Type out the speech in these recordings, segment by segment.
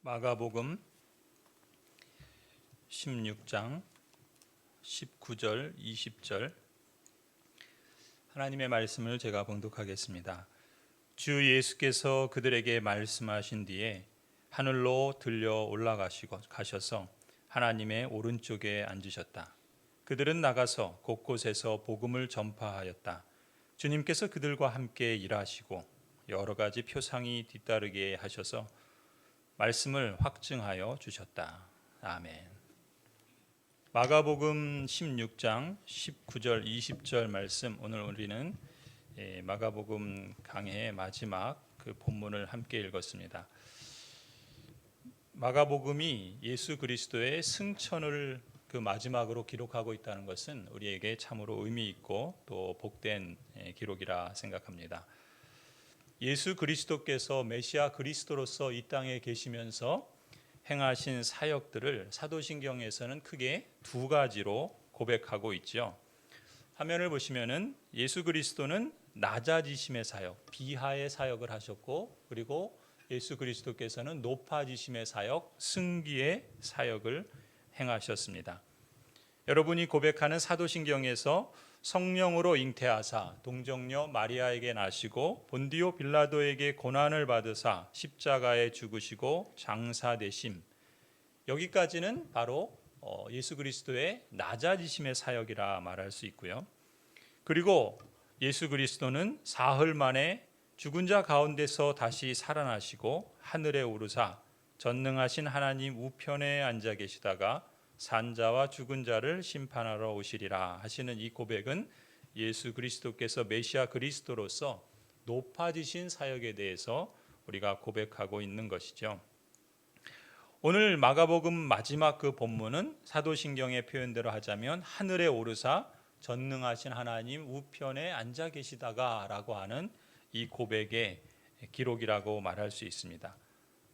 마가복음 16장 19절 20절 하나님의 말씀을 제가 봉독하겠습니다. 주 예수께서 그들에게 말씀하신 뒤에 하늘로 들려 올라가셔서 하나님의 오른쪽에 앉으셨다. 그들은 나가서 곳곳에서 복음을 전파하였다. 주님께서 그들과 함께 일하시고 여러 가지 표상이 뒤따르게 하셔서 말씀을 확증하여 주셨다. 아멘. 마가복음 16장 19절 20절 말씀, 오늘 우리는 마가복음 강해의 마지막 그 본문을 함께 읽었습니다. 마가복음이 예수 그리스도의 승천을 그 마지막으로 기록하고 있다는 것은 우리에게 참으로 의미 있고 또 복된 기록이라 생각합니다. 예수 그리스도께서 메시아 그리스도로서 이 땅에 계시면서 행하신 사역들을 사도신경에서는 크게 두 가지로 고백하고 있죠. 화면을 보시면은 예수 그리스도는 낮아지심의 사역, 비하의 사역을 하셨고, 그리고 예수 그리스도께서는 높아지심의 사역, 승기의 사역을 행하셨습니다. 여러분이 고백하는 사도신경에서 성령으로 잉태하사 동정녀 마리아에게 나시고 본디오 빌라도에게 고난을 받으사 십자가에 죽으시고 장사되심, 여기까지는 바로 예수 그리스도의 낮아지심의 사역이라 말할 수 있고요. 그리고 예수 그리스도는 사흘 만에 죽은 자 가운데서 다시 살아나시고 하늘에 오르사 전능하신 하나님 우편에 앉아 계시다가 산자와 죽은 자를 심판하러 오시리라 하시는 이 고백은 예수 그리스도께서 메시아 그리스도로서 높아지신 사역에 대해서 우리가 고백하고 있는 것이죠. 오늘 마가복음 마지막 그 본문은 사도신경의 표현대로 하자면 하늘에 오르사 전능하신 하나님 우편에 앉아 계시다가 라고 하는 이 고백의 기록이라고 말할 수 있습니다.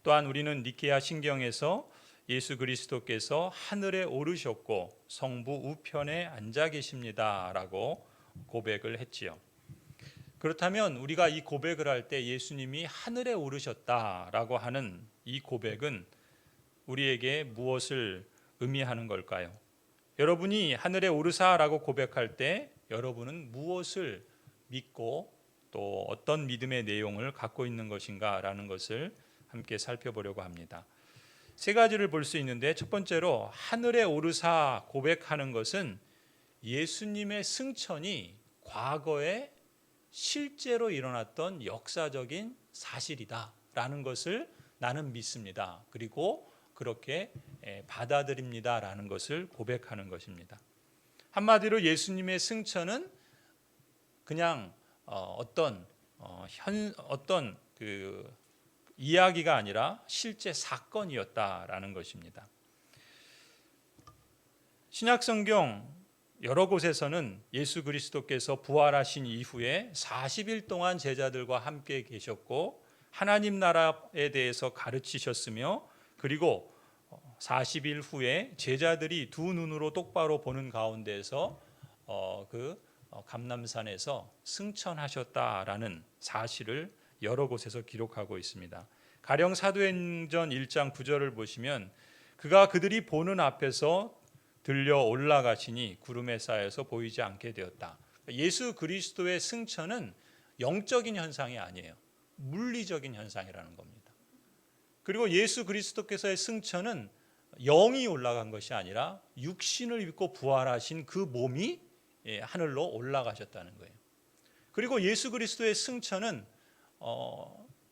또한 우리는 니케아 신경에서 예수 그리스도께서 하늘에 오르셨고 성부 우편에 앉아 계십니다 라고 고백을 했지요. 그렇다면 우리가 이 고백을 할 때 예수님이 하늘에 오르셨다라고 하는 이 고백은 우리에게 무엇을 의미하는 걸까요? 여러분이 하늘에 오르사라고 고백할 때 여러분은 무엇을 믿고 또 어떤 믿음의 내용을 갖고 있는 것인가라는 것을 함께 살펴보려고 합니다. 세 가지를 볼 수 있는데, 첫 번째로 하늘에 오르사 고백하는 것은 예수님의 승천이 과거에 실제로 일어났던 역사적인 사실이다라는 것을 나는 믿습니다. 그리고 그렇게 받아들입니다라는 것을 고백하는 것입니다. 한마디로 예수님의 승천은 그냥 어떤 그 이야기가 아니라 실제 사건이었다라는 것입니다. 신약성경 여러 곳에서는 예수 그리스도께서 부활하신 이후에 40일 동안 제자들과 함께 계셨고 하나님 나라에 대해서 가르치셨으며, 그리고 40일 후에 제자들이 두 눈으로 똑바로 보는 가운데서 감람산에서 승천하셨다라는 사실을 여러 곳에서 기록하고 있습니다. 가령 사도행전 1장 9절을 보시면 그가 그들이 보는 앞에서 들려 올라가시니 구름에 쌓여서 보이지 않게 되었다. 예수 그리스도의 승천은 영적인 현상이 아니에요. 물리적인 현상이라는 겁니다. 그리고 예수 그리스도께서의 승천은 영이 올라간 것이 아니라 육신을 입고 부활하신 그 몸이 하늘로 올라가셨다는 거예요. 그리고 예수 그리스도의 승천은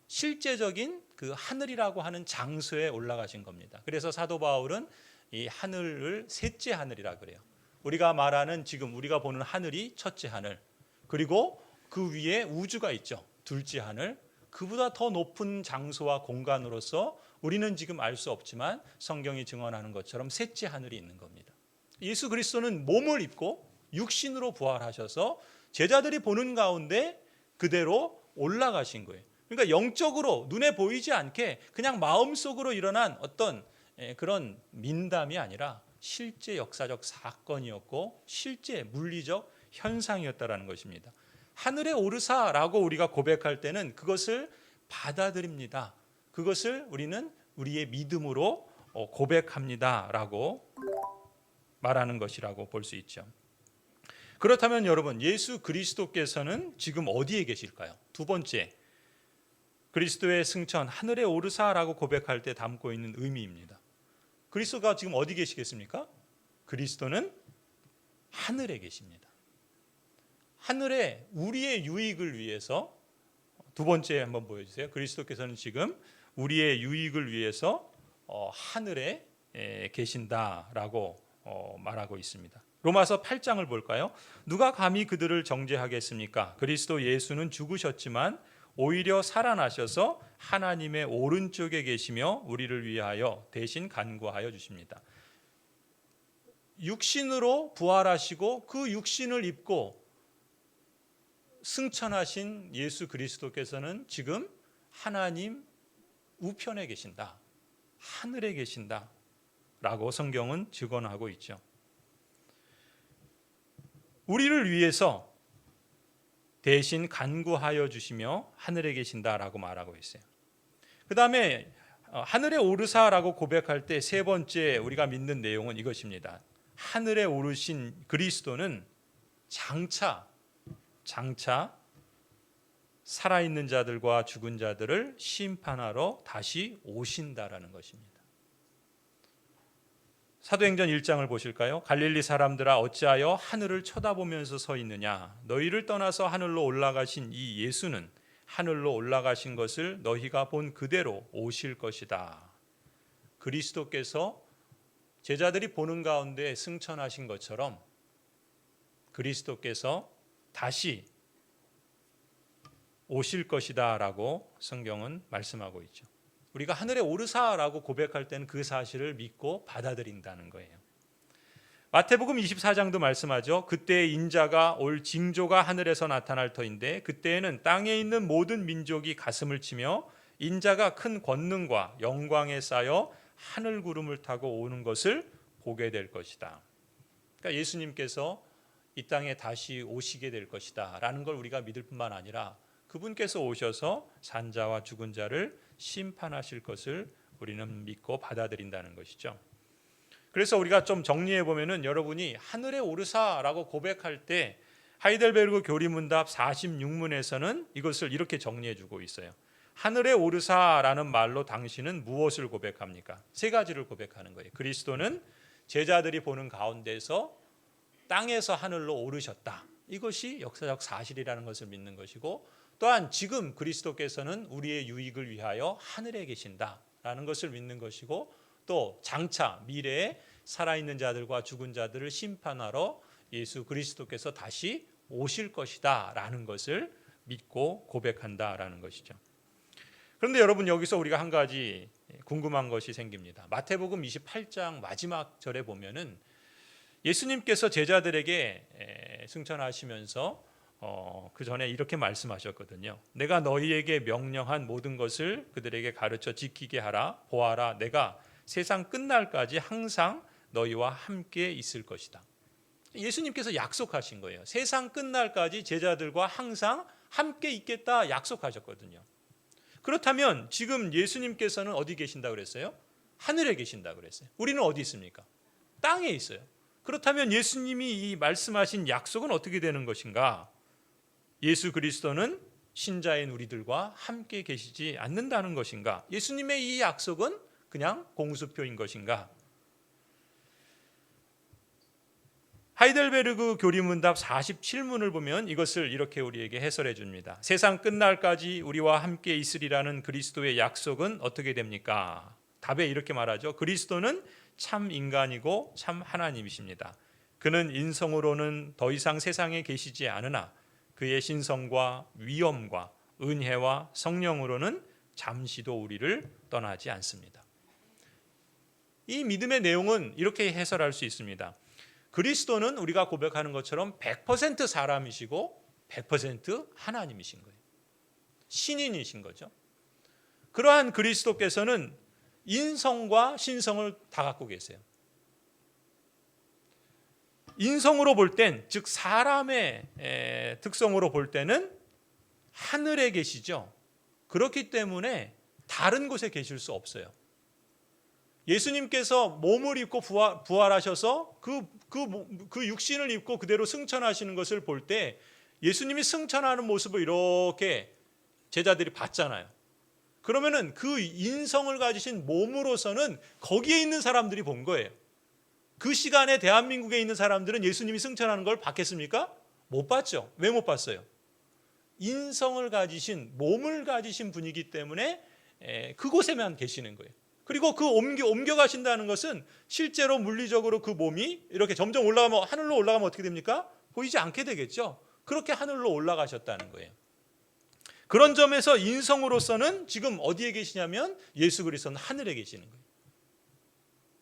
실제적인 그 하늘이라고 하는 장소에 올라가신 겁니다. 그래서 사도 바울은 이 하늘을 셋째 하늘이라 그래요. 우리가 말하는 지금 우리가 보는 하늘이 첫째 하늘, 그리고 그 위에 우주가 있죠. 둘째 하늘, 그보다 더 높은 장소와 공간으로서 우리는 지금 알 수 없지만 성경이 증언하는 것처럼 셋째 하늘이 있는 겁니다. 예수 그리스도는 몸을 입고 육신으로 부활하셔서 제자들이 보는 가운데 그대로 올라가신 거예요. 그러니까 영적으로 눈에 보이지 않게 그냥 마음속으로 일어난 어떤 그런 민담이 아니라 실제 역사적 사건이었고 실제 물리적 현상이었다라는 것입니다. 하늘에 오르사라고 우리가 고백할 때는 그것을 받아들입니다. 그것을 우리는 우리의 믿음으로 고백합니다라고 말하는 것이라고 볼 수 있죠. 그렇다면 여러분, 예수 그리스도께서는 지금 어디에 계실까요? 두 번째, 그리스도의 승천, 하늘에 오르사라고 고백할 때 담고 있는 의미입니다. 그리스도가 지금 어디 계시겠습니까? 그리스도는 하늘에 계십니다. 하늘에 우리의 유익을 위해서, 두 번째 한번 보여주세요. 그리스도께서는 지금 우리의 유익을 위해서 하늘에 계신다라고 말하고 있습니다. 로마서 8장을 볼까요? 누가 감히 그들을 정죄하겠습니까? 그리스도 예수는 죽으셨지만 오히려 살아나셔서 하나님의 오른쪽에 계시며 우리를 위하여 대신 간구하여 주십니다. 육신으로 부활하시고 그 육신을 입고 승천하신 예수 그리스도께서는 지금 하나님 우편에 계신다, 하늘에 계신다 라고 성경은 증언하고 있죠. 우리를 위해서 대신 간구하여 주시며 하늘에 계신다라고 말하고 있어요. 그 다음에 하늘에 오르사라고 고백할 때 세 번째 우리가 믿는 내용은 이것입니다. 하늘에 오르신 그리스도는 장차 살아있는 자들과 죽은 자들을 심판하러 다시 오신다라는 것입니다. 사도행전 1장을 보실까요? 갈릴리 사람들아 어찌하여 하늘을 쳐다보면서 서 있느냐? 너희를 떠나서 하늘로 올라가신 이 예수는 하늘로 올라가신 것을 너희가 본 그대로 오실 것이다. 그리스도께서 제자들이 보는 가운데 승천하신 것처럼 그리스도께서 다시 오실 것이다 라고 성경은 말씀하고 있죠. 우리가 하늘에 오르사라고 고백할 때는 그 사실을 믿고 받아들인다는 거예요. 마태복음 24장도 말씀하죠. 그때의 인자가 올 징조가 하늘에서 나타날 터인데 그때에는 땅에 있는 모든 민족이 가슴을 치며 인자가 큰 권능과 영광에 쌓여 하늘 구름을 타고 오는 것을 보게 될 것이다. 그러니까 예수님께서 이 땅에 다시 오시게 될 것이다 라는 걸 우리가 믿을 뿐만 아니라 그분께서 오셔서 산자와 죽은 자를 심판하실 것을 우리는 믿고 받아들인다는 것이죠. 그래서 우리가 좀 정리해 보면은 여러분이 하늘에 오르사라고 고백할 때 하이델베르그 교리문답 46문에서는 이것을 이렇게 정리해 주고 있어요. 하늘에 오르사라는 말로 당신은 무엇을 고백합니까? 세 가지를 고백하는 거예요. 그리스도는 제자들이 보는 가운데서 땅에서 하늘로 오르셨다. 이것이 역사적 사실이라는 것을 믿는 것이고, 또한 지금 그리스도께서는 우리의 유익을 위하여 하늘에 계신다라는 것을 믿는 것이고, 또 장차 미래에 살아있는 자들과 죽은 자들을 심판하러 예수 그리스도께서 다시 오실 것이다 라는 것을 믿고 고백한다라는 것이죠. 그런데 여러분, 여기서 우리가 한 가지 궁금한 것이 생깁니다. 마태복음 28장 마지막 절에 보면은 예수님께서 제자들에게 승천하시면서 그 전에 이렇게 말씀하셨거든요. 내가 너희에게 명령한 모든 것을 그들에게 가르쳐 지키게 하라. 보아라, 내가 세상 끝날까지 항상 너희와 함께 있을 것이다. 예수님께서 약속하신 거예요. 세상 끝날까지 제자들과 항상 함께 있겠다 약속하셨거든요. 그렇다면 지금 예수님께서는 어디 계신다고 그랬어요? 하늘에 계신다고 그랬어요. 우리는 어디 있습니까? 땅에 있어요. 그렇다면 예수님이 이 말씀하신 약속은 어떻게 되는 것인가? 예수 그리스도는 신자인 우리들과 함께 계시지 않는다는 것인가? 예수님의 이 약속은 그냥 공수표인 것인가? 하이델베르그 교리문답 47문을 보면 이것을 이렇게 우리에게 해설해 줍니다. 세상 끝날까지 우리와 함께 있으리라는 그리스도의 약속은 어떻게 됩니까? 답에 이렇게 말하죠. 그리스도는 참 인간이고 참 하나님이십니다. 그는 인성으로는 더 이상 세상에 계시지 않으나 그의 신성과 위엄과 은혜와 성령으로는 잠시도 우리를 떠나지 않습니다. 이 믿음의 내용은 이렇게 해설할 수 있습니다. 그리스도는 우리가 고백하는 것처럼 100% 사람이시고 100% 하나님이신 거예요. 신인이신 거죠. 그러한 그리스도께서는 인성과 신성을 다 갖고 계세요. 인성으로 볼 땐, 즉 사람의 특성으로 볼 때는 하늘에 계시죠. 그렇기 때문에 다른 곳에 계실 수 없어요. 예수님께서 몸을 입고 부활하셔서 그 육신을 입고 그대로 승천하시는 것을 볼 때 예수님이 승천하는 모습을 이렇게 제자들이 봤잖아요. 그러면은 그 인성을 가지신 몸으로서는 거기에 있는 사람들이 본 거예요. 그 시간에 대한민국에 있는 사람들은 예수님이 승천하는 걸 봤겠습니까? 못 봤죠. 왜 못 봤어요? 인성을 가지신, 몸을 가지신 분이기 때문에 그곳에만 계시는 거예요. 그리고 그 옮겨가신다는 것은 실제로 물리적으로 그 몸이 이렇게 점점 올라가면, 하늘로 올라가면 어떻게 됩니까? 보이지 않게 되겠죠. 그렇게 하늘로 올라가셨다는 거예요. 그런 점에서 인성으로서는 지금 어디에 계시냐면 예수 그리스도는 하늘에 계시는 거예요.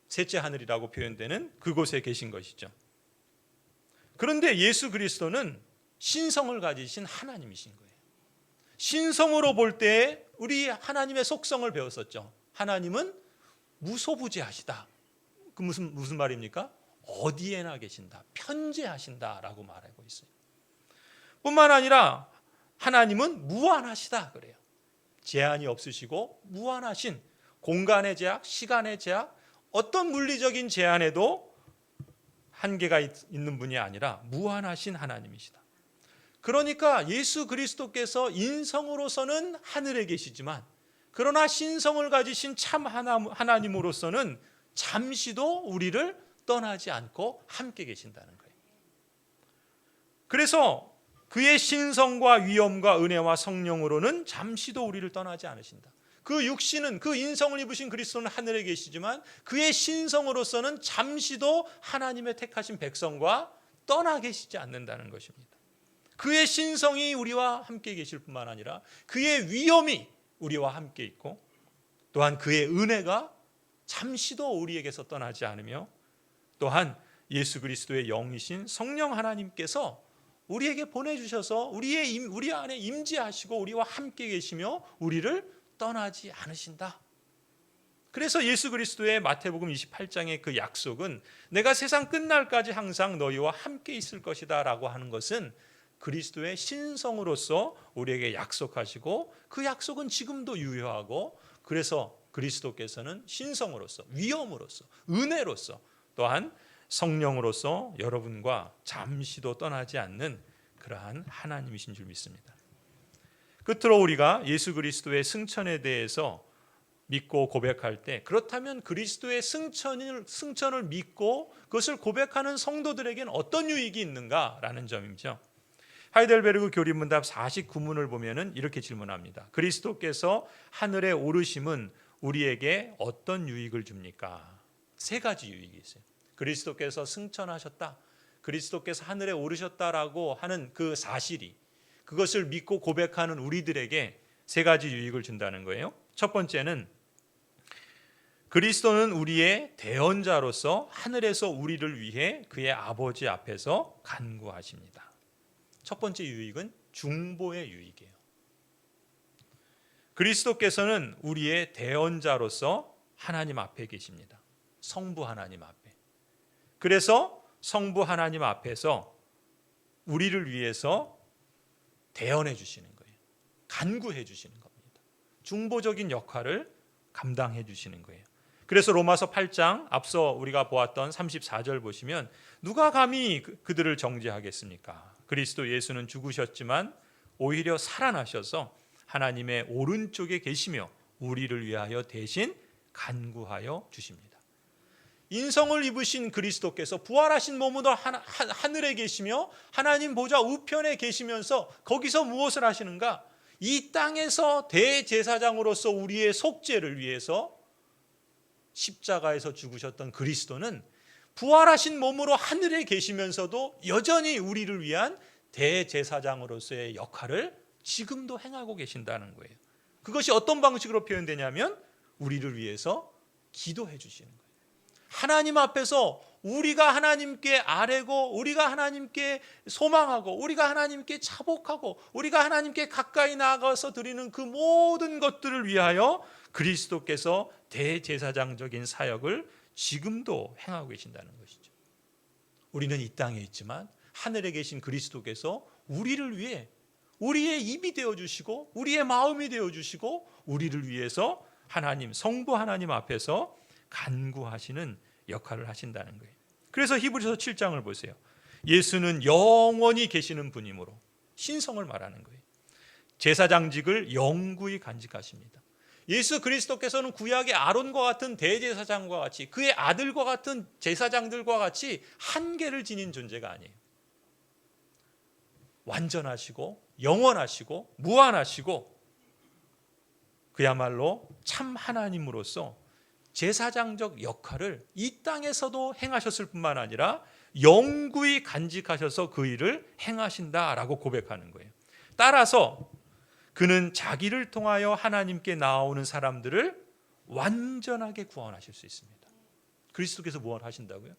셋째 하늘이라고 표현되는 그곳에 계신 것이죠. 그런데 예수 그리스도는 신성을 가지신 하나님이신 거예요. 신성으로 볼 때 우리 하나님의 속성을 배웠었죠. 하나님은 무소부재하시다. 그 무슨 말입니까? 어디에나 계신다. 편재하신다라고 말하고 있어요. 뿐만 아니라 하나님은 무한하시다 그래요. 제한이 없으시고 무한하신, 공간의 제약, 시간의 제약, 어떤 물리적인 제한에도 한계가 있는 분이 아니라 무한하신 하나님이시다. 그러니까 예수 그리스도께서 인성으로서는 하늘에 계시지만 그러나 신성을 가지신 참 하나님으로서는 잠시도 우리를 떠나지 않고 함께 계신다는 거예요. 그래서 그의 신성과 위엄과 은혜와 성령으로는 잠시도 우리를 떠나지 않으신다. 그 육신은, 그 인성을 입으신 그리스도는 하늘에 계시지만 그의 신성으로서는 잠시도 하나님의 택하신 백성과 떠나 계시지 않는다는 것입니다. 그의 신성이 우리와 함께 계실 뿐만 아니라 그의 위엄이 우리와 함께 있고 또한 그의 은혜가 잠시도 우리에게서 떠나지 않으며 또한 예수 그리스도의 영이신 성령 하나님께서 우리에게 보내주셔서 우리 안에 임재하시고 우리와 함께 계시며 우리를 떠나지 않으신다. 그래서 예수 그리스도의 마태복음 28장의 그 약속은 내가 세상 끝날까지 항상 너희와 함께 있을 것이다 라고 하는 것은 그리스도의 신성으로서 우리에게 약속하시고 그 약속은 지금도 유효하고 그래서 그리스도께서는 신성으로서, 위엄으로서, 은혜로서 또한 성령으로서 여러분과 잠시도 떠나지 않는 그러한 하나님이신 줄 믿습니다. 끝으로 우리가 예수 그리스도의 승천에 대해서 믿고 고백할 때 그렇다면 그리스도의 승천을 믿고 그것을 고백하는 성도들에게는 어떤 유익이 있는가라는 점이죠. 하이델베르그 교리문답 49문을 보면은 이렇게 질문합니다. 그리스도께서 하늘에 오르심은 우리에게 어떤 유익을 줍니까? 세 가지 유익이 있어요. 그리스도께서 승천하셨다, 그리스도께서 하늘에 오르셨다라고 하는 그 사실이 그것을 믿고 고백하는 우리들에게 세 가지 유익을 준다는 거예요. 첫 번째는 그리스도는 우리의 대언자로서 하늘에서 우리를 위해 그의 아버지 앞에서 간구하십니다. 첫 번째 유익은 중보의 유익이에요. 그리스도께서는 우리의 대언자로서 하나님 앞에 계십니다. 성부 하나님 앞에. 그래서 성부 하나님 앞에서 우리를 위해서 대언해 주시는 거예요. 간구해 주시는 겁니다. 중보적인 역할을 감당해 주시는 거예요. 그래서 로마서 8장 앞서 우리가 보았던 34절 보시면 누가 감히 그들을 정죄하겠습니까? 그리스도 예수는 죽으셨지만 오히려 살아나셔서 하나님의 오른쪽에 계시며 우리를 위하여 대신 간구하여 주십니다. 인성을 입으신 그리스도께서 부활하신 몸으로 하늘에 계시며 하나님 보좌 우편에 계시면서 거기서 무엇을 하시는가? 이 땅에서 대제사장으로서 우리의 속죄를 위해서 십자가에서 죽으셨던 그리스도는 부활하신 몸으로 하늘에 계시면서도 여전히 우리를 위한 대제사장으로서의 역할을 지금도 행하고 계신다는 거예요. 그것이 어떤 방식으로 표현되냐면 우리를 위해서 기도해 주시는 거예요. 하나님 앞에서 우리가 하나님께 아뢰고 우리가 하나님께 소망하고 우리가 하나님께 자복하고 우리가 하나님께 가까이 나아가서 드리는 그 모든 것들을 위하여 그리스도께서 대제사장적인 사역을 지금도 행하고 계신다는 것이죠. 우리는 이 땅에 있지만 하늘에 계신 그리스도께서 우리를 위해 우리의 입이 되어주시고 우리의 마음이 되어주시고 우리를 위해서 하나님 성부 하나님 앞에서 간구하시는 역할을 하신다는 거예요. 그래서 히브리서 7장을 보세요. 예수는 영원히 계시는 분이므로 신성을 말하는 거예요. 제사장직을 영구히 간직하십니다. 예수 그리스도께서는 구약의 아론과 같은 대제사장과 같이 그의 아들과 같은 제사장들과 같이 한계를 지닌 존재가 아니에요. 완전하시고 영원하시고 무한하시고 그야말로 참 하나님으로서 제사장적 역할을 이 땅에서도 행하셨을 뿐만 아니라 영구히 간직하셔서 그 일을 행하신다라고 고백하는 거예요. 따라서 그는 자기를 통하여 하나님께 나오는 사람들을 완전하게 구원하실 수 있습니다. 그리스도께서 구원하신다고요?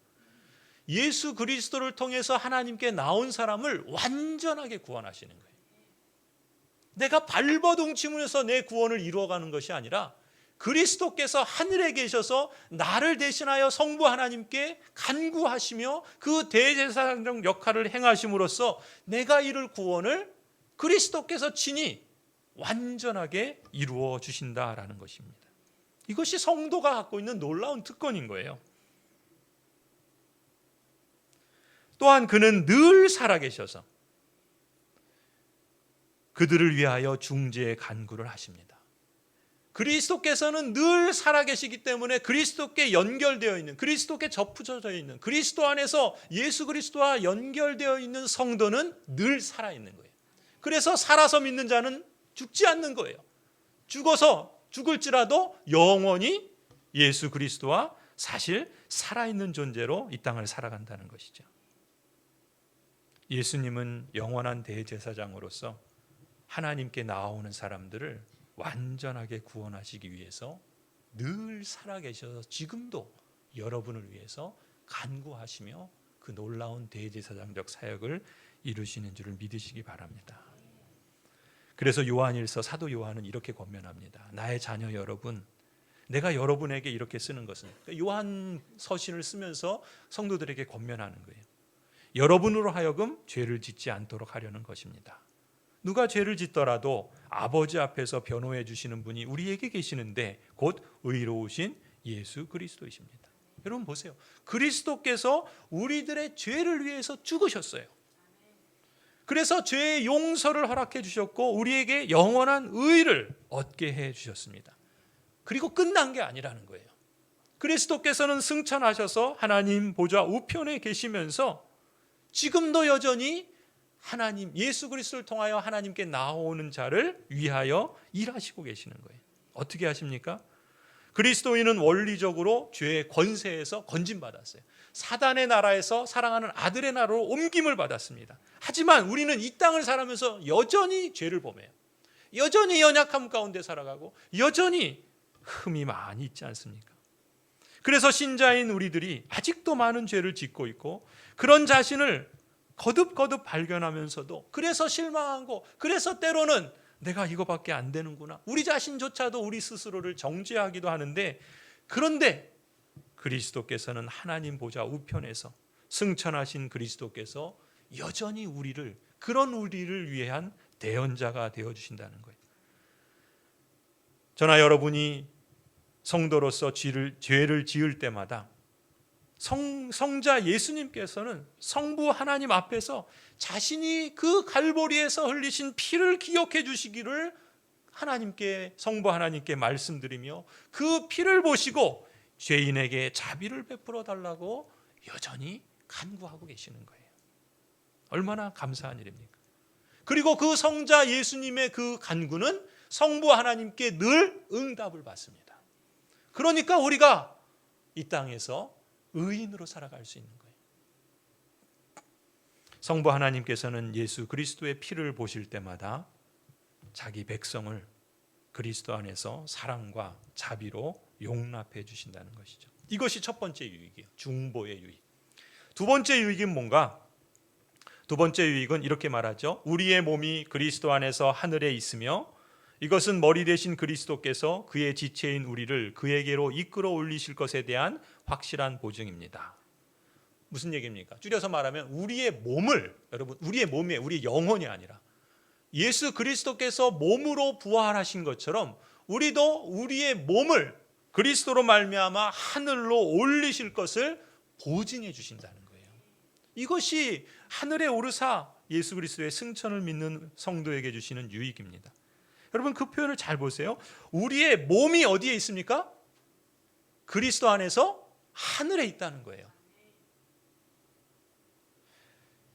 예수 그리스도를 통해서 하나님께 나온 사람을 완전하게 구원하시는 거예요. 내가 발버둥치면서 내 구원을 이루어가는 것이 아니라 그리스도께서 하늘에 계셔서 나를 대신하여 성부 하나님께 간구하시며 그 대제사장 역할을 행하심으로써 내가 이룰 구원을 그리스도께서 친히 완전하게 이루어 주신다라는 것입니다. 이것이 성도가 갖고 있는 놀라운 특권인 거예요. 또한 그는 늘 살아계셔서 그들을 위하여 중재의 간구를 하십니다. 그리스도께서는 늘 살아계시기 때문에 그리스도께 연결되어 있는, 그리스도께 접붙여져 있는, 그리스도 안에서 예수 그리스도와 연결되어 있는 성도는 늘 살아있는 거예요. 그래서 살아서 믿는 자는 죽지 않는 거예요. 죽어서 죽을지라도 영원히 예수 그리스도와 사실 살아있는 존재로 이 땅을 살아간다는 것이죠. 예수님은 영원한 대제사장으로서 하나님께 나오는 사람들을 완전하게 구원하시기 위해서 늘 살아계셔서 지금도 여러분을 위해서 간구하시며 그 놀라운 대제사장적 사역을 이루시는 줄을 믿으시기 바랍니다. 그래서 요한일서 사도 요한은 이렇게 권면합니다. 나의 자녀 여러분, 내가 여러분에게 이렇게 쓰는 것은, 요한 서신을 쓰면서 성도들에게 권면하는 거예요. 여러분으로 하여금 죄를 짓지 않도록 하려는 것입니다. 누가 죄를 짓더라도 아버지 앞에서 변호해 주시는 분이 우리에게 계시는데 곧 의로우신 예수 그리스도이십니다. 여러분 보세요. 그리스도께서 우리들의 죄를 위해서 죽으셨어요. 그래서 죄의 용서를 허락해 주셨고 우리에게 영원한 의를 얻게 해 주셨습니다. 그리고 끝난 게 아니라는 거예요. 그리스도께서는 승천하셔서 하나님 보좌 우편에 계시면서 지금도 여전히 하나님 예수 그리스도를 통하여 하나님께 나오는 자를 위하여 일하시고 계시는 거예요. 어떻게 하십니까? 그리스도인은 원리적으로 죄의 권세에서 건진받았어요. 사단의 나라에서 사랑하는 아들의 나라로 옮김을 받았습니다. 하지만 우리는 이 땅을 살아면서 여전히 죄를 범해요. 여전히 연약함 가운데 살아가고 여전히 흠이 많이 있지 않습니까? 그래서 신자인 우리들이 아직도 많은 죄를 짓고 있고 그런 자신을 거듭거듭 발견하면서도 그래서 실망하고 그래서 때로는 내가 이거밖에 안 되는구나. 우리 자신조차도 우리 스스로를 정죄하기도 하는데 그런데 그리스도께서는 하나님 보좌 우편에서 승천하신 그리스도께서 여전히 그런 우리를 위한 대언자가 되어주신다는 거예요. 저나 여러분이 성도로서 죄를 지을 때마다 성자 예수님께서는 성부 하나님 앞에서 자신이 그 갈보리에서 흘리신 피를 기억해 주시기를 하나님께 성부 하나님께 말씀드리며 그 피를 보시고 죄인에게 자비를 베풀어 달라고 여전히 간구하고 계시는 거예요. 얼마나 감사한 일입니까? 그리고 그 성자 예수님의 그 간구는 성부 하나님께 늘 응답을 받습니다. 그러니까 우리가 이 땅에서 의인으로 살아갈 수 있는 거예요. 성부 하나님께서는 예수 그리스도의 피를 보실 때마다 자기 백성을 그리스도 안에서 사랑과 자비로 용납해 주신다는 것이죠. 이것이 첫 번째 유익이에요. 중보의 유익. 두 번째 유익은 뭔가? 두 번째 유익은 이렇게 말하죠. 우리의 몸이 그리스도 안에서 하늘에 있으며 이것은 머리 되신 그리스도께서 그의 지체인 우리를 그에게로 이끌어 올리실 것에 대한 확실한 보증입니다. 무슨 얘기입니까? 줄여서 말하면 우리의 몸을, 여러분 우리의 몸이 우리의 영혼이 아니라 예수 그리스도께서 몸으로 부활하신 것처럼 우리도 우리의 몸을 그리스도로 말미암아 하늘로 올리실 것을 보증해 주신다는 거예요. 이것이 하늘에 오르사 예수 그리스도의 승천을 믿는 성도에게 주시는 유익입니다. 여러분 그 표현을 잘 보세요. 우리의 몸이 어디에 있습니까? 그리스도 안에서 하늘에 있다는 거예요.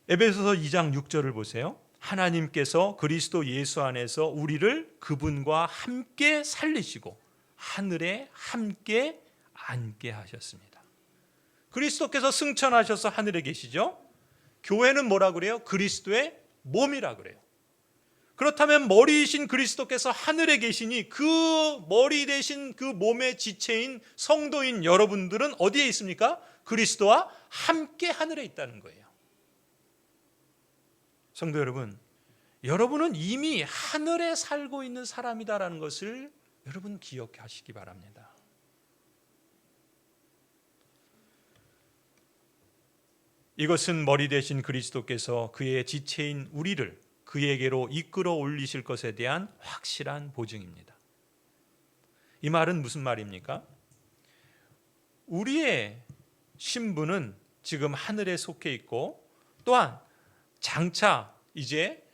에베소서 2장 6절을 보세요. 하나님께서 그리스도 예수 안에서 우리를 그분과 함께 살리시고 하늘에 함께 앉게 하셨습니다. 그리스도께서 승천하셔서 하늘에 계시죠. 교회는 뭐라 그래요? 그리스도의 몸이라 그래요. 그렇다면 머리이신 그리스도께서 하늘에 계시니 그 머리 대신 그 몸의 지체인 성도인 여러분들은 어디에 있습니까? 그리스도와 함께 하늘에 있다는 거예요. 성도 여러분, 여러분은 이미 하늘에 살고 있는 사람이다라는 것을 여러분 기억하시기 바랍니다. 이것은 머리 대신 그리스도께서 그의 지체인 우리를 그에게로 이끌어 올리실 것에 대한 확실한 보증입니다. 이 말은 무슨 말입니까? 우리의 신분은 지금 하늘에 속해 있고 또한 장차 이제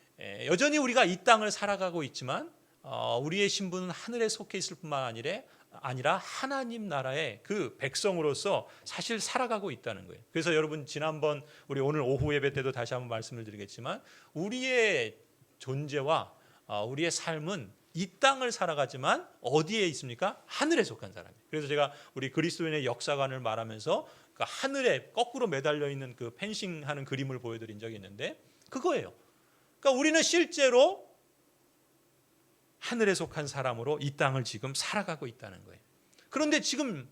여전히 우리가 이 땅을 살아가고 있지만 우리의 신분은 하늘에 속해 있을 뿐만 아니라 하나님 나라의 그 백성으로서 사실 살아가고 있다는 거예요. 그래서 여러분 지난번 우리 오늘 오후 예배 때도 다시 한번 말씀을 드리겠지만 우리의 존재와 우리의 삶은 이 땅을 살아가지만 어디에 있습니까? 하늘에 속한 사람이에요. 그래서 제가 우리 그리스도인의 역사관을 말하면서 그 하늘에 거꾸로 매달려 있는 그 펜싱하는 그림을 보여드린 적이 있는데 그거예요. 그러니까 우리는 실제로 하늘에 속한 사람으로 이 땅을 지금 살아가고 있다는 거예요. 그런데 지금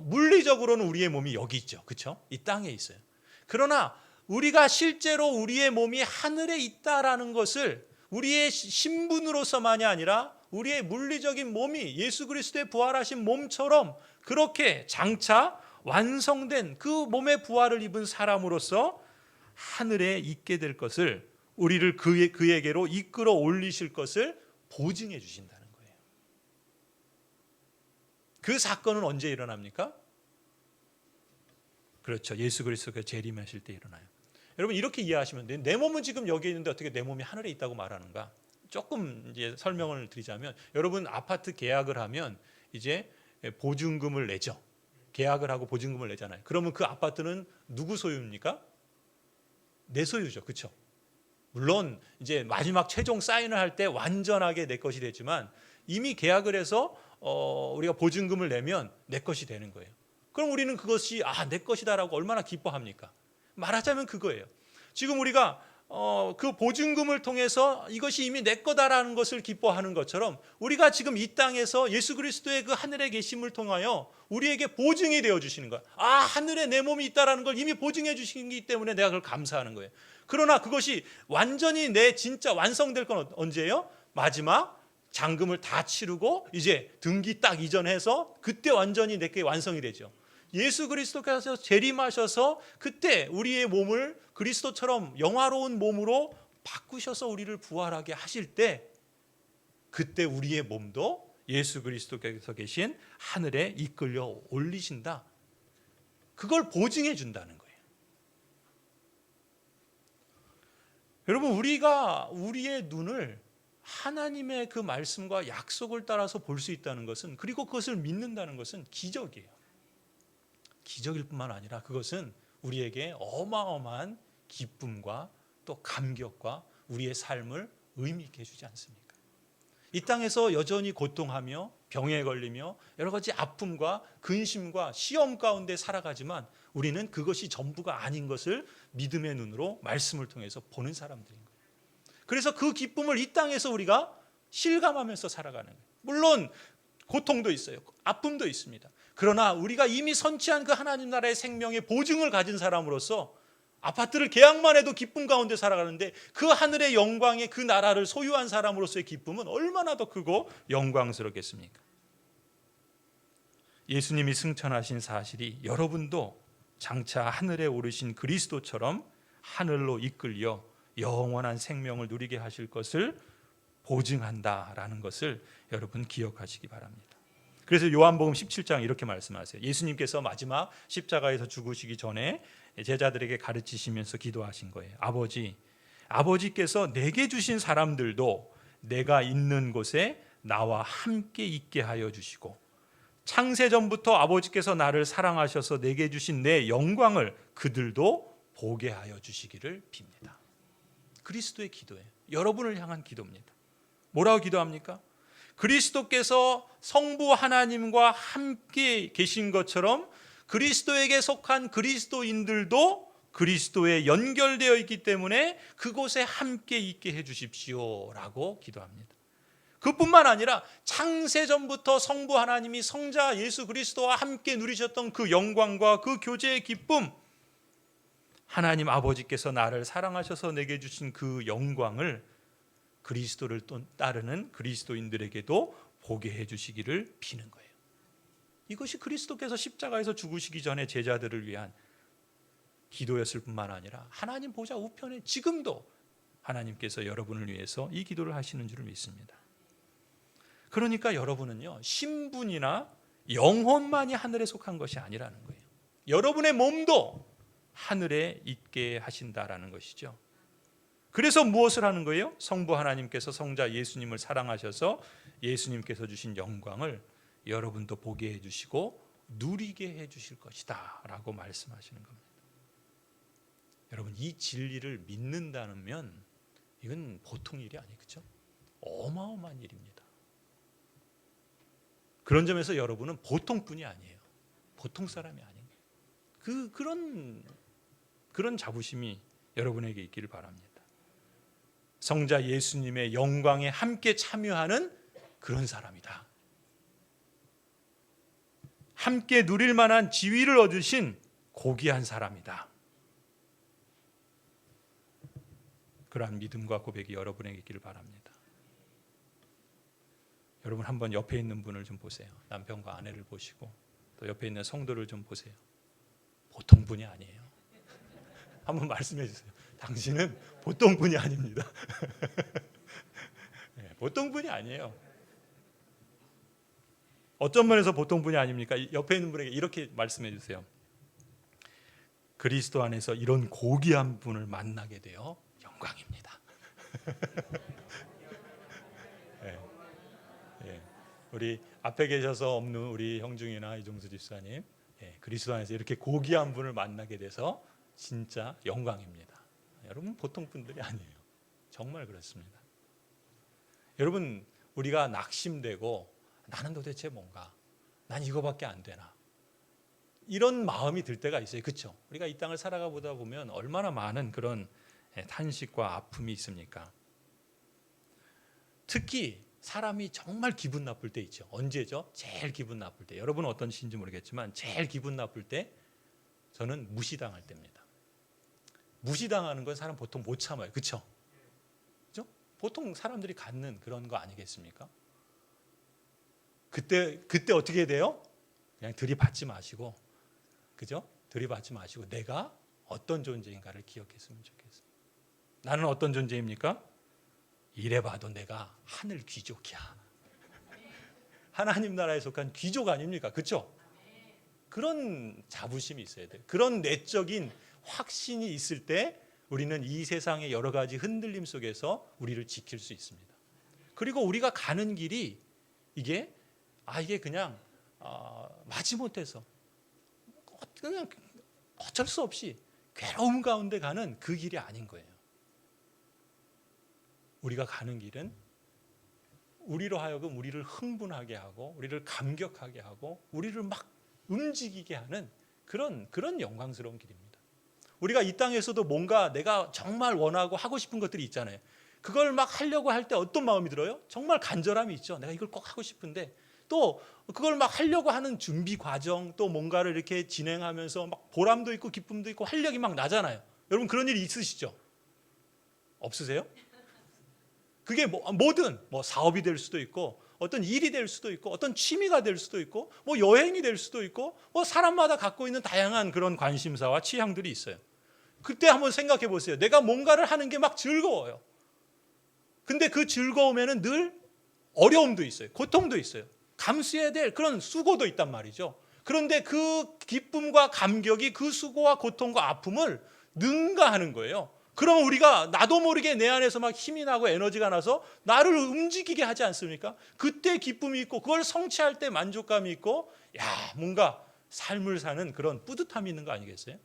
물리적으로는 우리의 몸이 여기 있죠. 그렇죠? 이 땅에 있어요. 그러나 우리가 실제로 우리의 몸이 하늘에 있다라는 것을 우리의 신분으로서만이 아니라 우리의 물리적인 몸이 예수 그리스도의 부활하신 몸처럼 그렇게 장차 완성된 그 몸의 부활을 입은 사람으로서 하늘에 있게 될 것을 우리를 그에게로 이끌어 올리실 것을 보증해 주신다는 거예요. 그 사건은 언제 일어납니까? 그렇죠. 예수 그리스도가 재림하실 때 일어나요. 여러분 이렇게 이해하시면 돼요. 내 몸은 지금 여기 있는데 어떻게 내 몸이 하늘에 있다고 말하는가? 조금 이제 설명을 드리자면 여러분 아파트 계약을 하면 이제 보증금을 내죠. 계약을 하고 보증금을 내잖아요. 그러면 그 아파트는 누구 소유입니까? 내 소유죠. 그렇죠? 물론 이제 마지막 최종 사인을 할 때 완전하게 내 것이 되지만 이미 계약을 해서 우리가 보증금을 내면 내 것이 되는 거예요. 그럼 우리는 그것이 내 것이다라고 얼마나 기뻐합니까? 말하자면 그거예요. 지금 우리가 그 보증금을 통해서 이것이 이미 내 거다라는 것을 기뻐하는 것처럼 우리가 지금 이 땅에서 예수 그리스도의 그 하늘에 계심을 통하여 우리에게 보증이 되어 주시는 거야. 하늘에 내 몸이 있다라는 걸 이미 보증해 주시기 때문에 내가 그걸 감사하는 거예요. 그러나 그것이 완전히 내 진짜 완성될 건 언제예요? 마지막 잔금을 다 치르고 이제 등기 딱 이전해서 그때 완전히 내게 완성이 되죠. 예수 그리스도께서 재림하셔서 그때 우리의 몸을 그리스도처럼 영화로운 몸으로 바꾸셔서 우리를 부활하게 하실 때 그때 우리의 몸도 예수 그리스도께서 계신 하늘에 이끌려 올리신다. 그걸 보증해 준다는 거예요. 여러분 우리가 우리의 눈을 하나님의 그 말씀과 약속을 따라서 볼 수 있다는 것은 그리고 그것을 믿는다는 것은 기적이에요. 기적일 뿐만 아니라 그것은 우리에게 어마어마한 기쁨과 또 감격과 우리의 삶을 의미 있게 해주지 않습니까? 이 땅에서 여전히 고통하며 병에 걸리며 여러 가지 아픔과 근심과 시험 가운데 살아가지만 우리는 그것이 전부가 아닌 것을 믿음의 눈으로 말씀을 통해서 보는 사람들인 거예요. 그래서 그 기쁨을 이 땅에서 우리가 실감하면서 살아가는 거예요. 물론 고통도 있어요. 아픔도 있습니다. 그러나 우리가 이미 선취한 그 하나님 나라의 생명의 보증을 가진 사람으로서 아파트를 계약만 해도 기쁨 가운데 살아가는데 그 하늘의 영광의 그 나라를 소유한 사람으로서의 기쁨은 얼마나 더 크고 영광스럽겠습니까? 예수님이 승천하신 사실이 여러분도 장차 하늘에 오르신 그리스도처럼 하늘로 이끌려 영원한 생명을 누리게 하실 것을 보증한다라는 것을 여러분 기억하시기 바랍니다. 그래서 요한복음 17장 이렇게 말씀하세요. 예수님께서 마지막 십자가에서 죽으시기 전에 제자들에게 가르치시면서 기도하신 거예요. 아버지께서 내게 주신 사람들도 내가 있는 곳에 나와 함께 있게 하여 주시고 창세전부터 아버지께서 나를 사랑하셔서 내게 주신 내 영광을 그들도 보게 하여 주시기를 빕니다. 그리스도의 기도예요. 여러분을 향한 기도입니다. 뭐라고 기도합니까? 그리스도께서 성부 하나님과 함께 계신 것처럼 그리스도에게 속한 그리스도인들도 그리스도에 연결되어 있기 때문에 그곳에 함께 있게 해 주십시오라고 기도합니다. 그뿐만 아니라 창세전부터 성부 하나님이 성자 예수 그리스도와 함께 누리셨던 그 영광과 그 교제의 기쁨, 하나님 아버지께서 나를 사랑하셔서 내게 주신 그 영광을 그리스도를 따르는 그리스도인들에게도 보게 해주시기를 비는 거예요. 이것이 그리스도께서 십자가에서 죽으시기 전에 제자들을 위한 기도였을 뿐만 아니라 하나님 보좌 우편에 지금도 하나님께서 여러분을 위해서 이 기도를 하시는 줄 믿습니다. 그러니까 여러분은요, 신분이나 영혼만이 하늘에 속한 것이 아니라는 거예요. 여러분의 몸도 하늘에 있게 하신다라는 것이죠. 그래서 무엇을 하는 거예요? 성부 하나님께서 성자 예수님을 사랑하셔서 예수님께서 주신 영광을 여러분도 보게 해주시고 누리게 해주실 것이다 라고 말씀하시는 겁니다. 여러분, 이 진리를 믿는다면 이건 보통 일이 아니에요. 그렇죠? 어마어마한 일입니다. 그런 점에서 여러분은 보통 분이 아니에요. 보통 사람이 아니에요. 그런 자부심이 여러분에게 있기를 바랍니다. 성자 예수님의 영광에 함께 참여하는 그런 사람이다. 함께 누릴 만한 지위를 얻으신 고귀한 사람이다. 그러한 믿음과 고백이 여러분에게 있기를 바랍니다. 여러분, 한번 옆에 있는 분을 좀 보세요. 남편과 아내를 보시고 또 옆에 있는 성도를 좀 보세요. 보통 분이 아니에요. 한번 말씀해 주세요. 당신은 보통 분이 아닙니다. 네, 보통 분이 아니에요. 어떤 면에서 보통 분이 아닙니까? 옆에 있는 분에게 이렇게 말씀해 주세요. 그리스도 안에서 이런 고귀한 분을 만나게 되어 영광입니다. 네. 네. 우리 앞에 계셔서 없는 우리 형중이나 이종수 집사님, 그리스도 안에서 이렇게 고귀한 분을 만나게 돼서 진짜 영광입니다. 여러분, 보통 분들이 아니에요. 정말 그렇습니다. 여러분, 우리가 낙심되고 나는 도대체 뭔가, 난 이거밖에 안 되나, 이런 마음이 들 때가 있어요. 그렇죠? 우리가 이 땅을 살아가 보다 보면 얼마나 많은 그런 탄식과 아픔이 있습니까? 특히 사람이 정말 기분 나쁠 때 있죠. 언제죠? 제일 기분 나쁠 때. 여러분은 어떤 시인지 모르겠지만 제일 기분 나쁠 때 저는 무시당할 때입니다. 무시당하는 건 사람 보통 못 참아요. 그렇죠? 그렇죠? 보통 사람들이 갖는 그런 거 아니겠습니까? 그때 어떻게 돼요? 그냥 들이받지 마시고, 그죠? 들이받지 마시고 내가 어떤 존재인가를 기억했으면 좋겠어요. 나는 어떤 존재입니까? 이래봐도 내가 하늘 귀족이야. 하나님 나라에 속한 귀족 아닙니까? 그렇죠? 그런 자부심이 있어야 돼요. 그런 내적인 확신이 있을 때 우리는 이 세상의 여러 가지 흔들림 속에서 우리를 지킬 수 있습니다. 그리고 우리가 가는 길이 이게 그냥 마지못해서 그냥 어쩔 수 없이 괴로움 가운데 가는 그 길이 아닌 거예요. 우리가 가는 길은 우리로 하여금 우리를 흥분하게 하고 우리를 감격하게 하고 우리를 막 움직이게 하는 그런 영광스러운 길입니다. 우리가 이 땅에서도 뭔가 내가 정말 원하고 하고 싶은 것들이 있잖아요. 그걸 막 하려고 할 때 어떤 마음이 들어요? 정말 간절함이 있죠. 내가 이걸 꼭 하고 싶은데 또 그걸 막 하려고 하는 준비 과정, 또 뭔가를 이렇게 진행하면서 막 보람도 있고 기쁨도 있고 활력이 막 나잖아요. 여러분, 그런 일이 있으시죠? 없으세요? 그게 뭐든 사업이 될 수도 있고 어떤 일이 될 수도 있고 어떤 취미가 될 수도 있고 여행이 될 수도 있고 사람마다 갖고 있는 다양한 그런 관심사와 취향들이 있어요. 그때 한번 생각해 보세요. 내가 뭔가를 하는 게 막 즐거워요. 근데 그 즐거움에는 늘 어려움도 있어요. 고통도 있어요. 감수해야 될 그런 수고도 있단 말이죠. 그런데 그 기쁨과 감격이 그 수고와 고통과 아픔을 능가하는 거예요. 그러면 우리가 나도 모르게 내 안에서 막 힘이 나고 에너지가 나서 나를 움직이게 하지 않습니까? 그때 기쁨이 있고 그걸 성취할 때 만족감이 있고 뭔가 삶을 사는 그런 뿌듯함이 있는 거 아니겠어요?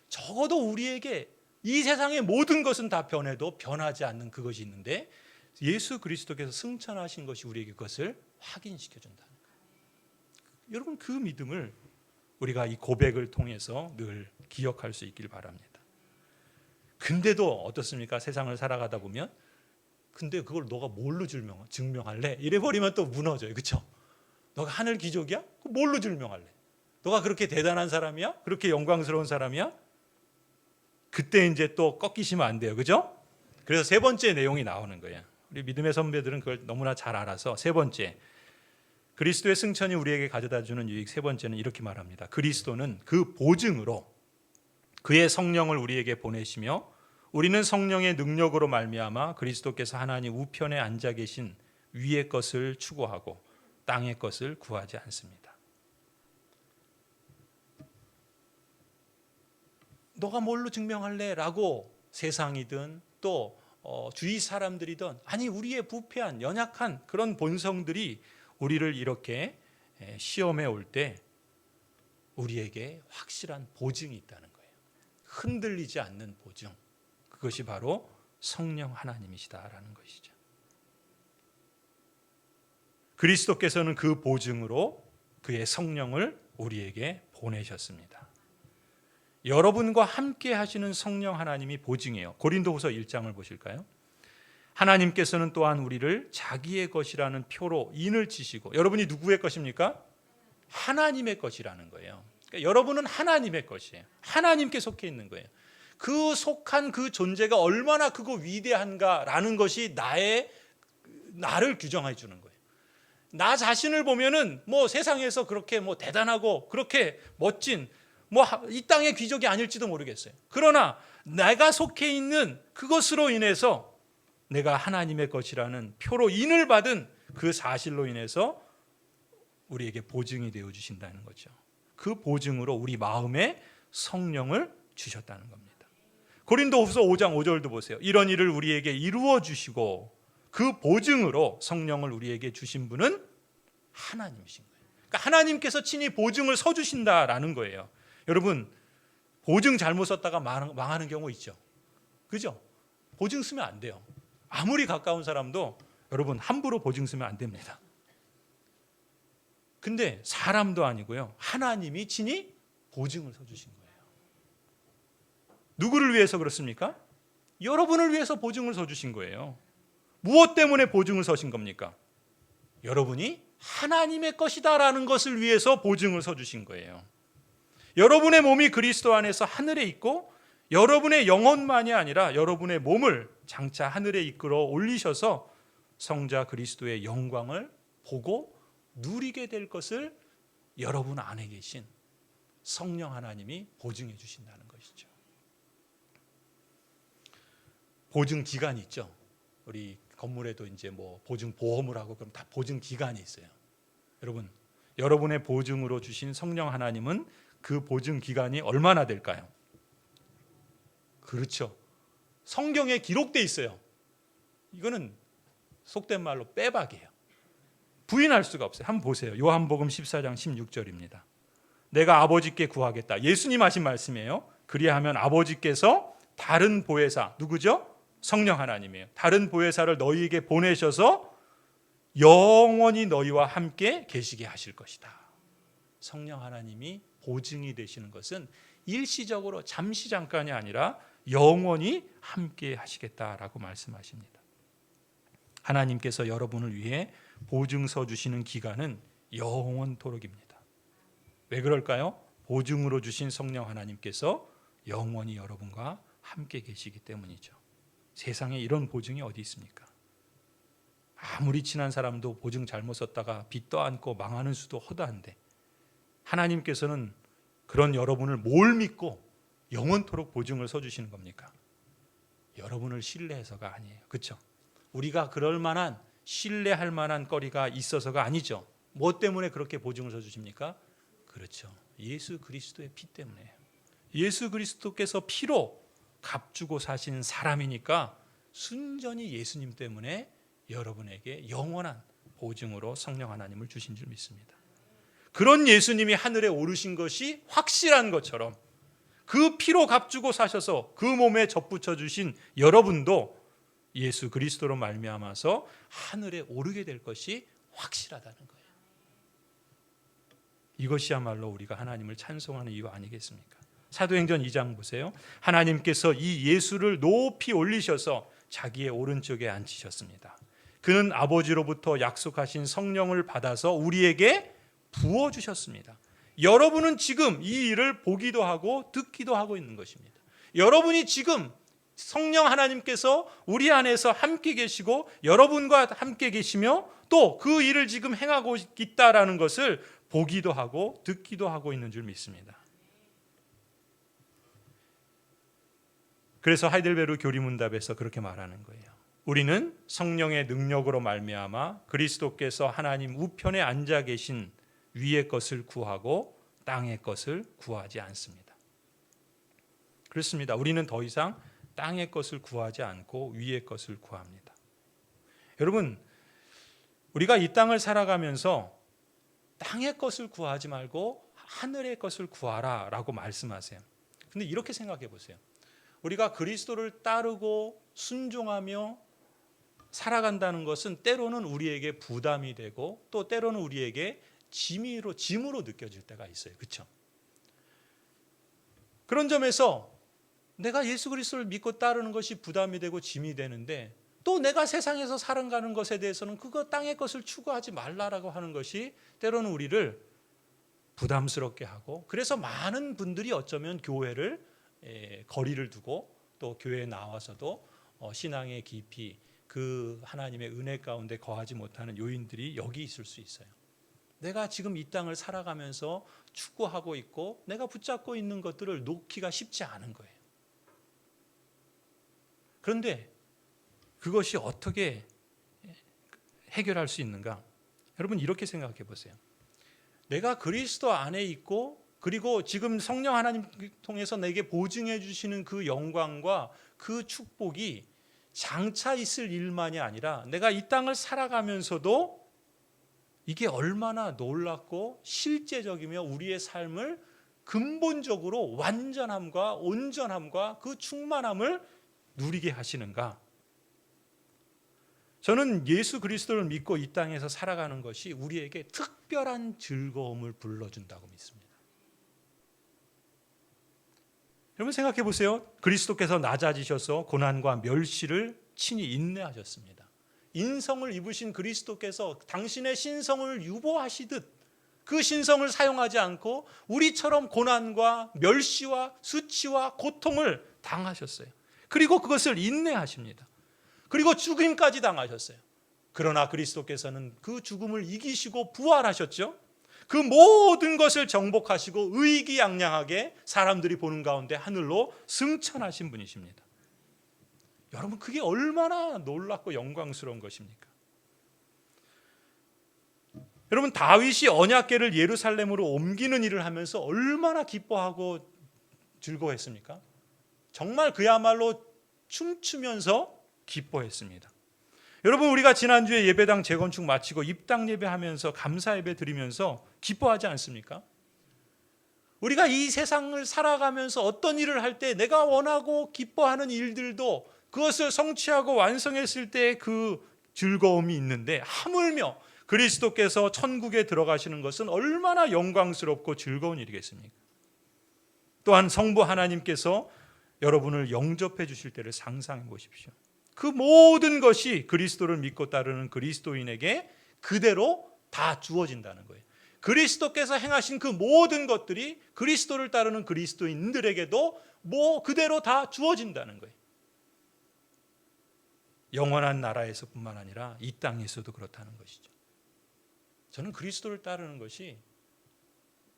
적어도 우리에게 이 세상의 모든 것은 다 변해도 변하지 않는 그것이 있는데 예수 그리스도께서 승천하신 것이 우리에게 그것을 확인시켜 준다는 거예요. 여러분, 그 믿음을 우리가 이 고백을 통해서 늘 기억할 수 있길 바랍니다. 근데도 어떻습니까? 세상을 살아가다 보면 근데 그걸 너가 뭘로 증명할래? 이래 버리면 또 무너져요. 그렇죠? 너가 하늘 기적이야? 뭘로 증명할래? 너가 그렇게 대단한 사람이야? 그렇게 영광스러운 사람이야? 그때 이제 또 꺾이시면 안 돼요. 그죠? 그래서 세 번째 내용이 나오는 거예요. 우리 믿음의 선배들은 그걸 너무나 잘 알아서 세 번째, 그리스도의 승천이 우리에게 가져다주는 유익 세 번째는 이렇게 말합니다. 그리스도는 그 보증으로 그의 성령을 우리에게 보내시며 우리는 성령의 능력으로 말미암아 그리스도께서 하나님 우편에 앉아 계신 위의 것을 추구하고 땅의 것을 구하지 않습니다. 너가 뭘로 증명할래? 라고 세상이든 또 주위 사람들이든 아니 우리의 부패한 연약한 그런 본성들이 우리를 이렇게 시험에 올 때 우리에게 확실한 보증이 있다는 거예요. 흔들리지 않는 보증. 그것이 바로 성령 하나님이시다라는 것이죠. 그리스도께서는 그 보증으로 그의 성령을 우리에게 보내셨습니다. 여러분과 함께 하시는 성령 하나님이 보증이에요. 고린도후서 1장을 보실까요? 하나님께서는 또한 우리를 자기의 것이라는 표로 인을 치시고, 여러분이 누구의 것입니까? 하나님의 것이라는 거예요. 그러니까 여러분은 하나님의 것이에요. 하나님께 속해 있는 거예요. 그 속한 그 존재가 얼마나 크고 위대한가라는 것이 나를 규정해 주는 거예요. 나 자신을 보면은 세상에서 그렇게 대단하고 그렇게 멋진 이 땅의 귀족이 아닐지도 모르겠어요. 그러나 내가 속해 있는 그것으로 인해서 내가 하나님의 것이라는 표로 인을 받은 그 사실로 인해서 우리에게 보증이 되어 주신다는 거죠. 그 보증으로 우리 마음에 성령을 주셨다는 겁니다. 고린도후서 5장 5절도 보세요. 이런 일을 우리에게 이루어 주시고 그 보증으로 성령을 우리에게 주신 분은 하나님이신 거예요. 그러니까 하나님께서 친히 보증을 서 주신다라는 거예요. 여러분, 보증 잘못 썼다가 망하는 경우 있죠. 그죠? 보증 쓰면 안 돼요. 아무리 가까운 사람도 여러분 함부로 보증 쓰면 안 됩니다. 근데 사람도 아니고요. 하나님이 친히 보증을 서주신 거예요. 누구를 위해서 그렇습니까? 여러분을 위해서 보증을 서주신 거예요. 무엇 때문에 보증을 서신 겁니까? 여러분이 하나님의 것이다라는 것을 위해서 보증을 서주신 거예요. 여러분의 몸이 그리스도 안에서 하늘에 있고 여러분의 영혼만이 아니라 여러분의 몸을 장차 하늘에 이끌어 올리셔서 성자 그리스도의 영광을 보고 누리게 될 것을 여러분 안에 계신 성령 하나님이 보증해 주신다는 것이죠. 보증 기간이 있죠. 우리 건물에도 이제 보증 보험을 하고 그럼 다 보증 기간이 있어요. 여러분, 여러분의 보증으로 주신 성령 하나님은 그 보증 기간이 얼마나 될까요? 그렇죠. 성경에 기록돼 있어요. 이거는 속된 말로 빼박이에요. 부인할 수가 없어요. 한번 보세요. 요한복음 14장 16절입니다. 내가 아버지께 구하겠다. 예수님 하신 말씀이에요. 그리하면 아버지께서 다른 보혜사, 누구죠? 성령 하나님이에요. 다른 보혜사를 너희에게 보내셔서 영원히 너희와 함께 계시게 하실 것이다. 성령 하나님이 보증이 되시는 것은 일시적으로 잠시 잠깐이 아니라 영원히 함께 하시겠다라고 말씀하십니다. 하나님께서 여러분을 위해 보증서 주시는 기간은 영원토록입니다. 왜 그럴까요? 보증으로 주신 성령 하나님께서 영원히 여러분과 함께 계시기 때문이죠. 세상에 이런 보증이 어디 있습니까? 아무리 친한 사람도 보증 잘못 썼다가 빚 떠안고 망하는 수도 허다한데 하나님께서는 그런 여러분을 뭘 믿고 영원토록 보증을 서주시는 겁니까? 여러분을 신뢰해서가 아니에요. 그렇죠? 우리가 그럴 만한 신뢰할 만한 거리가 있어서가 아니죠. 뭐 때문에 그렇게 보증을 서주십니까? 그렇죠. 예수 그리스도의 피 때문에요. 예수 그리스도께서 피로 값주고 사신 사람이니까 순전히 예수님 때문에 여러분에게 영원한 보증으로 성령 하나님을 주신 줄 믿습니다. 그런 예수님이 하늘에 오르신 것이 확실한 것처럼 그 피로 값주고 사셔서 그 몸에 접붙여 주신 여러분도 예수 그리스도로 말미암아서 하늘에 오르게 될 것이 확실하다는 거예요. 이것이야말로 우리가 하나님을 찬송하는 이유 아니겠습니까? 사도행전 2장 보세요. 하나님께서 이 예수를 높이 올리셔서 자기의 오른쪽에 앉히셨습니다. 그는 아버지로부터 약속하신 성령을 받아서 우리에게 부어주셨습니다. 여러분은 지금 이 일을 보기도 하고 듣기도 하고 있는 것입니다. 여러분이 지금 성령 하나님께서 우리 안에서 함께 계시고 여러분과 함께 계시며 또 그 일을 지금 행하고 있다라는 것을 보기도 하고 듣기도 하고 있는 줄 믿습니다. 그래서 하이델베르 교리문답에서 그렇게 말하는 거예요. 우리는 성령의 능력으로 말미암아 그리스도께서 하나님 우편에 앉아 계신 위의 것을 구하고 땅의 것을 구하지 않습니다. 그렇습니다. 우리는 더 이상 땅의 것을 구하지 않고 위의 것을 구합니다. 여러분, 우리가 이 땅을 살아가면서 땅의 것을 구하지 말고 하늘의 것을 구하라 라고 말씀하세요. 근데 이렇게 생각해 보세요. 우리가 그리스도를 따르고 순종하며 살아간다는 것은 때로는 우리에게 부담이 되고 또 때로는 우리에게 짐으로 느껴질 때가 있어요. 그렇죠? 그런 점에서 내가 예수 그리스도를 믿고 따르는 것이 부담이 되고 짐이 되는데 또 내가 세상에서 살아가는 것에 대해서는 그거 땅의 것을 추구하지 말라라고 하는 것이 때로는 우리를 부담스럽게 하고 그래서 많은 분들이 어쩌면 교회를 거리를 두고 또 교회에 나와서도 신앙의 깊이 그 하나님의 은혜 가운데 거하지 못하는 요인들이 여기 있을 수 있어요. 내가 지금 이 땅을 살아가면서 추구하고 있고 내가 붙잡고 있는 것들을 놓기가 쉽지 않은 거예요. 그런데 그것이 어떻게 해결할 수 있는가? 여러분 이렇게 생각해 보세요. 내가 그리스도 안에 있고 그리고 지금 성령 하나님 통해서 내게 보증해 주시는 그 영광과 그 축복이 장차 있을 일만이 아니라 내가 이 땅을 살아가면서도 이게 얼마나 놀랍고 실제적이며 우리의 삶을 근본적으로 완전함과 온전함과 그 충만함을 누리게 하시는가? 저는 예수 그리스도를 믿고 이 땅에서 살아가는 것이 우리에게 특별한 즐거움을 불러준다고 믿습니다. 여러분 생각해 보세요. 그리스도께서 낮아지셔서 고난과 멸시를 친히 인내하셨습니다. 인성을 입으신 그리스도께서 당신의 신성을 유보하시듯 그 신성을 사용하지 않고 우리처럼 고난과 멸시와 수치와 고통을 당하셨어요. 그리고 그것을 인내하십니다. 그리고 죽임까지 당하셨어요. 그러나 그리스도께서는 그 죽음을 이기시고 부활하셨죠. 그 모든 것을 정복하시고 의기양양하게 사람들이 보는 가운데 하늘로 승천하신 분이십니다. 여러분 그게 얼마나 놀랍고 영광스러운 것입니까? 여러분 다윗이 언약궤를 예루살렘으로 옮기는 일을 하면서 얼마나 기뻐하고 즐거워했습니까? 정말 그야말로 춤추면서 기뻐했습니다. 여러분 우리가 지난주에 예배당 재건축 마치고 입당 예배하면서 감사 예배 드리면서 기뻐하지 않습니까? 우리가 이 세상을 살아가면서 어떤 일을 할 때 내가 원하고 기뻐하는 일들도 그것을 성취하고 완성했을 때 그 즐거움이 있는데 하물며 그리스도께서 천국에 들어가시는 것은 얼마나 영광스럽고 즐거운 일이겠습니까? 또한 성부 하나님께서 여러분을 영접해 주실 때를 상상해 보십시오. 그 모든 것이 그리스도를 믿고 따르는 그리스도인에게 그대로 다 주어진다는 거예요. 그리스도께서 행하신 그 모든 것들이 그리스도를 따르는 그리스도인들에게도 그대로 다 주어진다는 거예요. 영원한 나라에서뿐만 아니라 이 땅에서도 그렇다는 것이죠. 저는 그리스도를 따르는 것이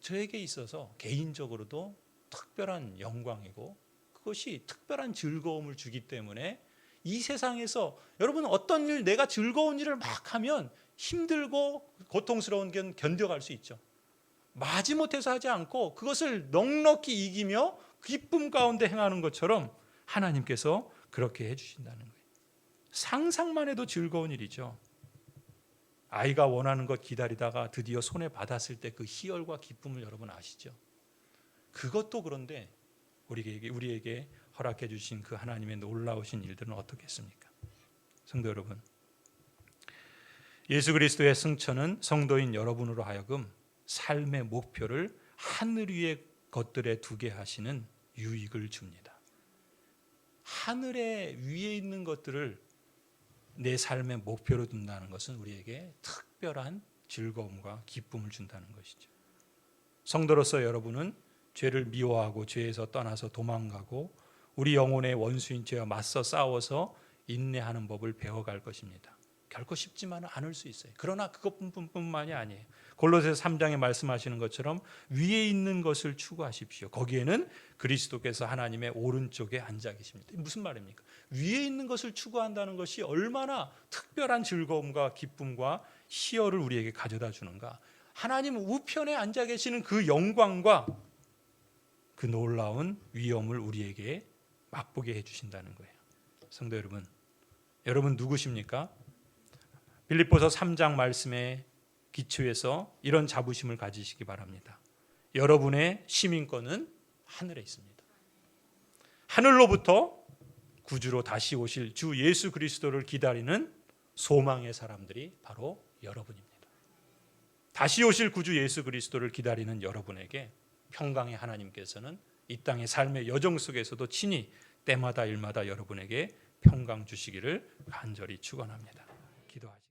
저에게 있어서 개인적으로도 특별한 영광이고 그것이 특별한 즐거움을 주기 때문에 이 세상에서 여러분 어떤 일 내가 즐거운 일을 막 하면 힘들고 고통스러운 건 견뎌갈 수 있죠. 마지못해서 하지 않고 그것을 넉넉히 이기며 기쁨 가운데 행하는 것처럼 하나님께서 그렇게 해주신다는 거예요. 상상만 해도 즐거운 일이죠. 아이가 원하는 것 기다리다가 드디어 손에 받았을 때 그 희열과 기쁨을 여러분 아시죠? 그것도 그런데 우리에게 허락해 주신 그 하나님의 놀라우신 일들은 어떻겠습니까? 성도 여러분, 예수 그리스도의 승천은 성도인 여러분으로 하여금 삶의 목표를 하늘 위의 것들에 두게 하시는 유익을 줍니다. 하늘의 위에 있는 것들을 내 삶의 목표로 둔다는 것은 우리에게 특별한 즐거움과 기쁨을 준다는 것이죠. 성도로서 여러분은 죄를 미워하고 죄에서 떠나서 도망가고 우리 영혼의 원수인 죄와 맞서 싸워서 인내하는 법을 배워갈 것입니다. 결코 쉽지만은 않을 수 있어요. 그러나 그것뿐만이 아니에요. 골로새서 3장에 말씀하시는 것처럼 위에 있는 것을 추구하십시오. 거기에는 그리스도께서 하나님의 오른쪽에 앉아 계십니다. 무슨 말입니까? 위에 있는 것을 추구한다는 것이 얼마나 특별한 즐거움과 기쁨과 희열을 우리에게 가져다 주는가. 하나님 우편에 앉아 계시는 그 영광과 그 놀라운 위엄을 우리에게 맛보게 해주신다는 거예요. 성도 여러분, 여러분 누구십니까? 빌립보서 3장 말씀에 기초해서 이런 자부심을 가지시기 바랍니다. 여러분의 시민권은 하늘에 있습니다. 하늘로부터 구주로 다시 오실 주 예수 그리스도를 기다리는 소망의 사람들이 바로 여러분입니다. 다시 오실 구주 예수 그리스도를 기다리는 여러분에게 평강의 하나님께서는 이 땅의 삶의 여정 속에서도 친히 때마다 일마다 여러분에게 평강 주시기를 간절히 축원합니다. 기도하시죠.